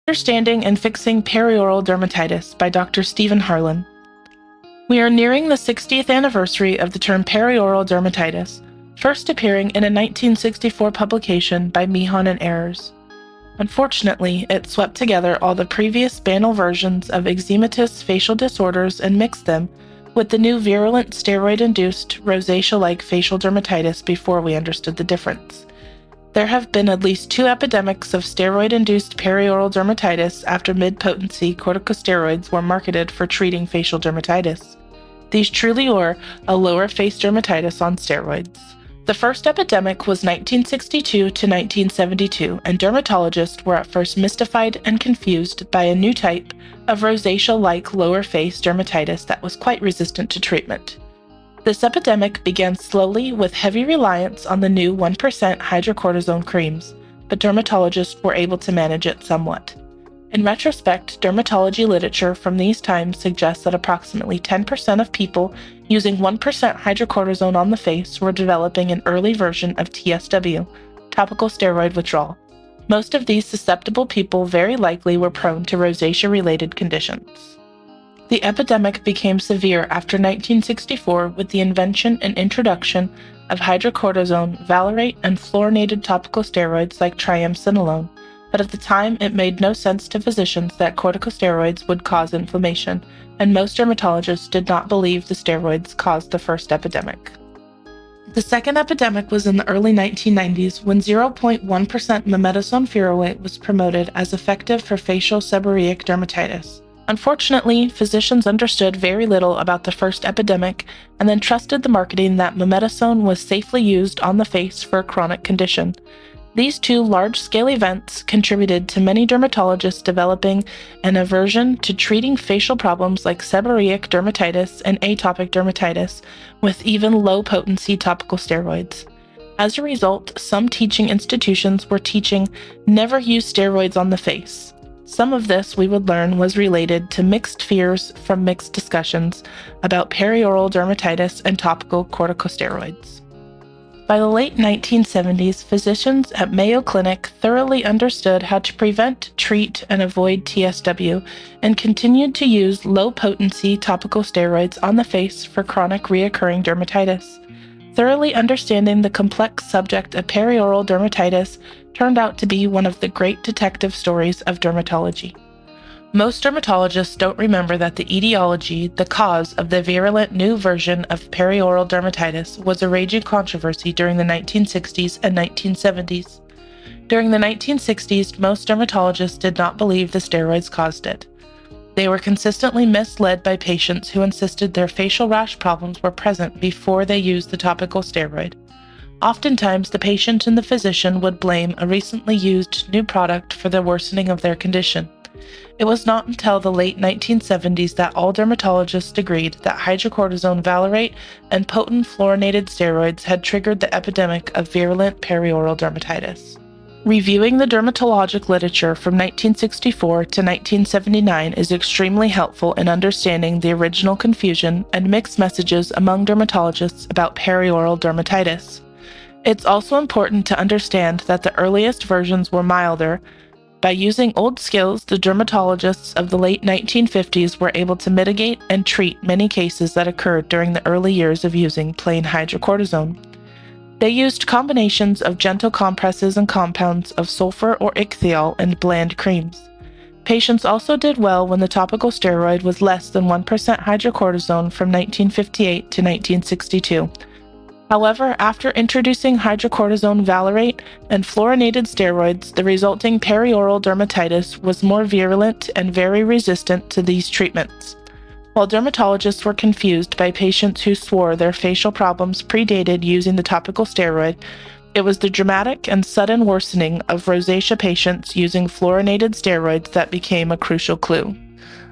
Understanding and Fixing Perioral Dermatitis by Dr. Stephen Harlan. We are nearing the 60th anniversary of the term perioral dermatitis, first appearing in a 1964 publication by Mihan and Ayers. Unfortunately, it swept together all the previous banal versions of eczematous facial disorders and mixed them with the new virulent steroid-induced rosacea-like facial dermatitis before we understood the difference. There have been at least 2 epidemics of steroid-induced perioral dermatitis after mid-potency corticosteroids were marketed for treating facial dermatitis. These truly were a lower face dermatitis on steroids. The first epidemic was 1962 to 1972, and dermatologists were at first mystified and confused by a new type of rosacea-like lower face dermatitis that was quite resistant to treatment. This epidemic began slowly with heavy reliance on the new 1% hydrocortisone creams, but dermatologists were able to manage it somewhat. In retrospect, dermatology literature from these times suggests that approximately 10% of people using 1% hydrocortisone on the face were developing an early version of TSW, topical steroid withdrawal. Most of these susceptible people very likely were prone to rosacea-related conditions. The epidemic became severe after 1964 with the invention and introduction of hydrocortisone, valerate, and fluorinated topical steroids like triamcinolone, but at the time it made no sense to physicians that corticosteroids would cause inflammation, and most dermatologists did not believe the steroids caused the first epidemic. The second epidemic was in the early 1990s when 0.1% mometasone furoate was promoted as effective for facial seborrheic dermatitis. Unfortunately, physicians understood very little about the first epidemic and then trusted the marketing that mometasone was safely used on the face for a chronic condition. These 2 large-scale events contributed to many dermatologists developing an aversion to treating facial problems like seborrheic dermatitis and atopic dermatitis with even low-potency topical steroids. As a result, some teaching institutions were teaching never use steroids on the face. Some of this, we would learn, was related to mixed fears from mixed discussions about perioral dermatitis and topical corticosteroids. By the late 1970s, physicians at Mayo Clinic thoroughly understood how to prevent, treat, and avoid TSW and continued to use low-potency topical steroids on the face for chronic recurring dermatitis. Thoroughly understanding the complex subject of perioral dermatitis turned out to be one of the great detective stories of dermatology. Most dermatologists don't remember that the etiology, the cause of the virulent new version of perioral dermatitis, was a raging controversy during the 1960s and 1970s. During the 1960s, most dermatologists did not believe the steroids caused it. They were consistently misled by patients who insisted their facial rash problems were present before they used the topical steroid. Oftentimes, the patient and the physician would blame a recently used new product for the worsening of their condition. It was not until the late 1970s that all dermatologists agreed that hydrocortisone valerate and potent fluorinated steroids had triggered the epidemic of virulent perioral dermatitis. Reviewing the dermatologic literature from 1964 to 1979 is extremely helpful in understanding the original confusion and mixed messages among dermatologists about perioral dermatitis. It's also important to understand that the earliest versions were milder. By using old skills, the dermatologists of the late 1950s were able to mitigate and treat many cases that occurred during the early years of using plain hydrocortisone. They used combinations of gentle compresses and compounds of sulfur or ichthyol and bland creams. Patients also did well when the topical steroid was less than 1% hydrocortisone from 1958 to 1962. However, after introducing hydrocortisone valerate and fluorinated steroids, the resulting perioral dermatitis was more virulent and very resistant to these treatments. While dermatologists were confused by patients who swore their facial problems predated using the topical steroid, it was the dramatic and sudden worsening of rosacea patients using fluorinated steroids that became a crucial clue.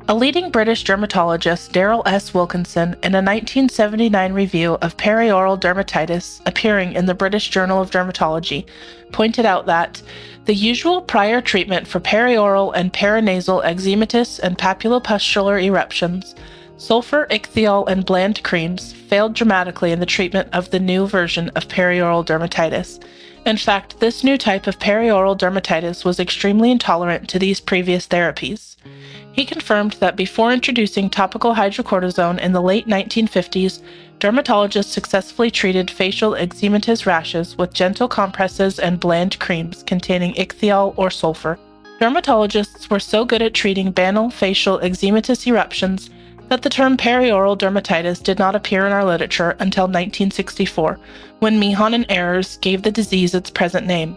A leading British dermatologist, Darrell S. Wilkinson, in a 1979 review of perioral dermatitis appearing in the British Journal of Dermatology, pointed out that the usual prior treatment for perioral and paranasal eczematous and papulopustular eruptions, sulfur, ichthyol, and bland creams, failed dramatically in the treatment of the new version of perioral dermatitis. In fact, this new type of perioral dermatitis was extremely intolerant to these previous therapies. He confirmed that before introducing topical hydrocortisone in the late 1950s, dermatologists successfully treated facial eczematous rashes with gentle compresses and bland creams containing ichthyol or sulfur. Dermatologists were so good at treating banal facial eczematous eruptions that the term perioral dermatitis did not appear in our literature until 1964, when Mihan and Ayers gave the disease its present name.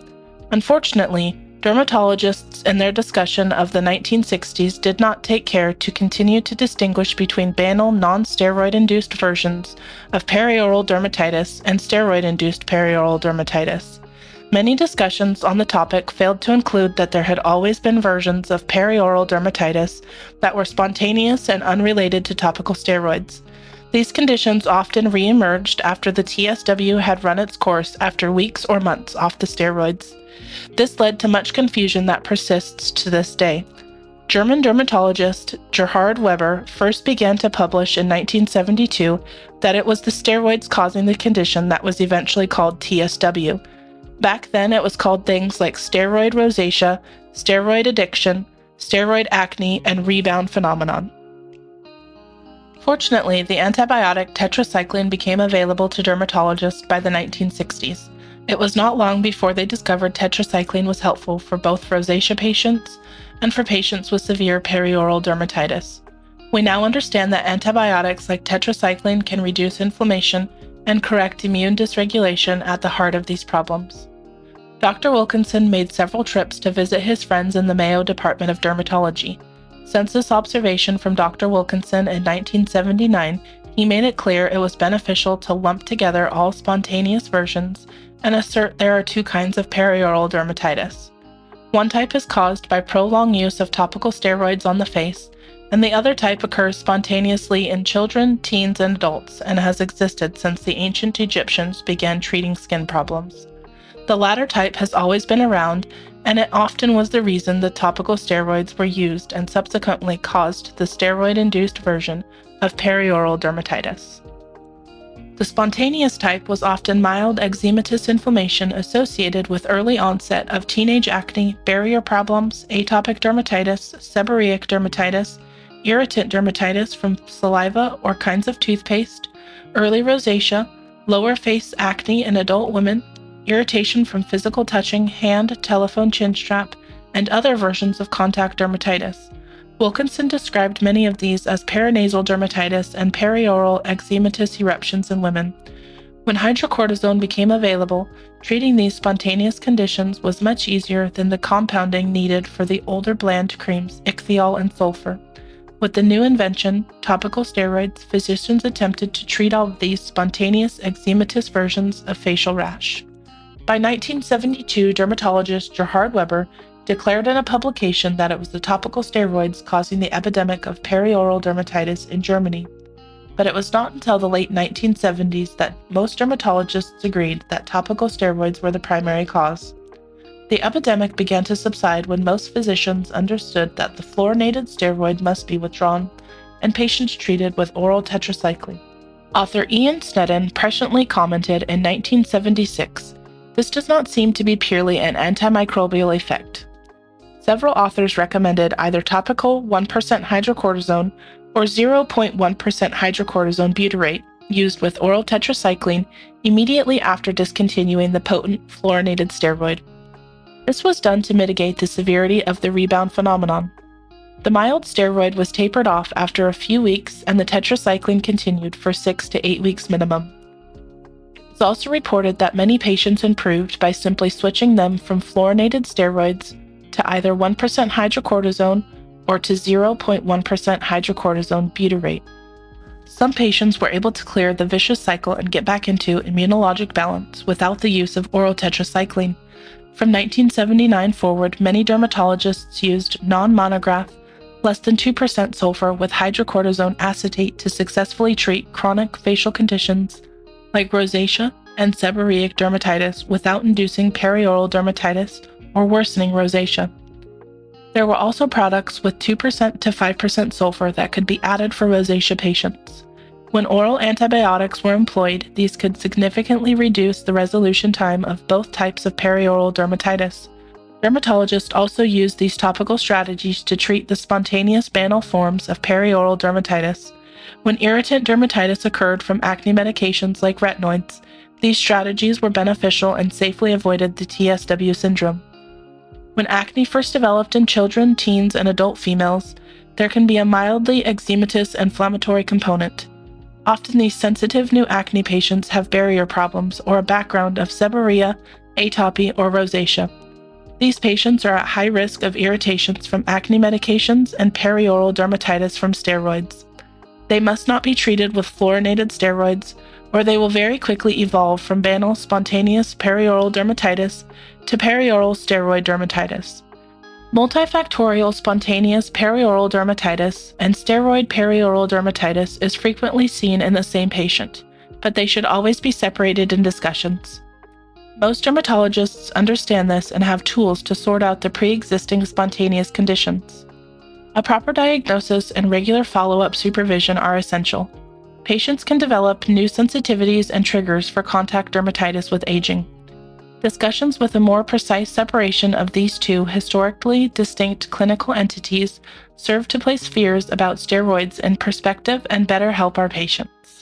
Unfortunately, dermatologists in their discussion of the 1960s did not take care to continue to distinguish between banal non-steroid-induced versions of perioral dermatitis and steroid-induced perioral dermatitis. Many discussions on the topic failed to include that there had always been versions of perioral dermatitis that were spontaneous and unrelated to topical steroids. These conditions often re-emerged after the TSW had run its course after weeks or months off the steroids. This led to much confusion that persists to this day. German dermatologist Gerhard Weber first began to publish in 1972 that it was the steroids causing the condition that was eventually called TSW. Back then, it was called things like steroid rosacea, steroid addiction, steroid acne, and rebound phenomenon. Fortunately, the antibiotic tetracycline became available to dermatologists by the 1960s. It was not long before they discovered tetracycline was helpful for both rosacea patients and for patients with severe perioral dermatitis. We now understand that antibiotics like tetracycline can reduce inflammation and correct immune dysregulation at the heart of these problems. Dr. Wilkinson made several trips to visit his friends in the Mayo Department of Dermatology. Since this observation from Dr. Wilkinson in 1979, he made it clear it was beneficial to lump together all spontaneous versions and assert there are two kinds of perioral dermatitis. One type is caused by prolonged use of topical steroids on the face, and the other type occurs spontaneously in children, teens, and adults and has existed since the ancient Egyptians began treating skin problems. The latter type has always been around, and it often was the reason the topical steroids were used and subsequently caused the steroid-induced version of perioral dermatitis. The spontaneous type was often mild eczematous inflammation associated with early onset of teenage acne, barrier problems, atopic dermatitis, seborrheic dermatitis, irritant dermatitis from saliva or kinds of toothpaste, early rosacea, lower face acne in adult women, irritation from physical touching, hand, telephone chin strap, and other versions of contact dermatitis. Wilkinson described many of these as paranasal dermatitis and perioral eczematous eruptions in women. When hydrocortisone became available, treating these spontaneous conditions was much easier than the compounding needed for the older bland creams ichthyol and sulfur. With the new invention, topical steroids, physicians attempted to treat all of these spontaneous eczematous versions of facial rash. By 1972, dermatologist Gerhard Weber declared in a publication that it was the topical steroids causing the epidemic of perioral dermatitis in Germany. But it was not until the late 1970s that most dermatologists agreed that topical steroids were the primary cause. The epidemic began to subside when most physicians understood that the fluorinated steroid must be withdrawn and patients treated with oral tetracycline. Author Ian Snedden presciently commented in 1976, "This does not seem to be purely an antimicrobial effect." Several authors recommended either topical 1% hydrocortisone or 0.1% hydrocortisone butyrate used with oral tetracycline immediately after discontinuing the potent fluorinated steroid. This was done to mitigate the severity of the rebound phenomenon. The mild steroid was tapered off after a few weeks, and the tetracycline continued for 6 to 8 weeks minimum. It's also reported that many patients improved by simply switching them from fluorinated steroids to either 1% hydrocortisone or to 0.1% hydrocortisone butyrate. Some patients were able to clear the vicious cycle and get back into immunologic balance without the use of oral tetracycline. From 1979 forward, many dermatologists used non-monograph, less than 2% sulfur with hydrocortisone acetate to successfully treat chronic facial conditions like rosacea and seborrheic dermatitis without inducing perioral dermatitis or worsening rosacea. There were also products with 2% to 5% sulfur that could be added for rosacea patients. When oral antibiotics were employed, these could significantly reduce the resolution time of both types of perioral dermatitis. Dermatologists also used these topical strategies to treat the spontaneous banal forms of perioral dermatitis. When irritant dermatitis occurred from acne medications like retinoids, these strategies were beneficial and safely avoided the TSW syndrome. When acne first developed in children, teens, and adult females, there can be a mildly eczematous inflammatory component. Often these sensitive new acne patients have barrier problems or a background of seborrhea, atopy, or rosacea. These patients are at high risk of irritations from acne medications and perioral dermatitis from steroids. They must not be treated with fluorinated steroids, or they will very quickly evolve from banal spontaneous perioral dermatitis to perioral steroid dermatitis. Multifactorial spontaneous perioral dermatitis and steroid perioral dermatitis is frequently seen in the same patient, but they should always be separated in discussions. Most dermatologists understand this and have tools to sort out the pre-existing spontaneous conditions. A proper diagnosis and regular follow-up supervision are essential. Patients can develop new sensitivities and triggers for contact dermatitis with aging. Discussions with a more precise separation of these two historically distinct clinical entities serve to place fears about steroids in perspective and better help our patients.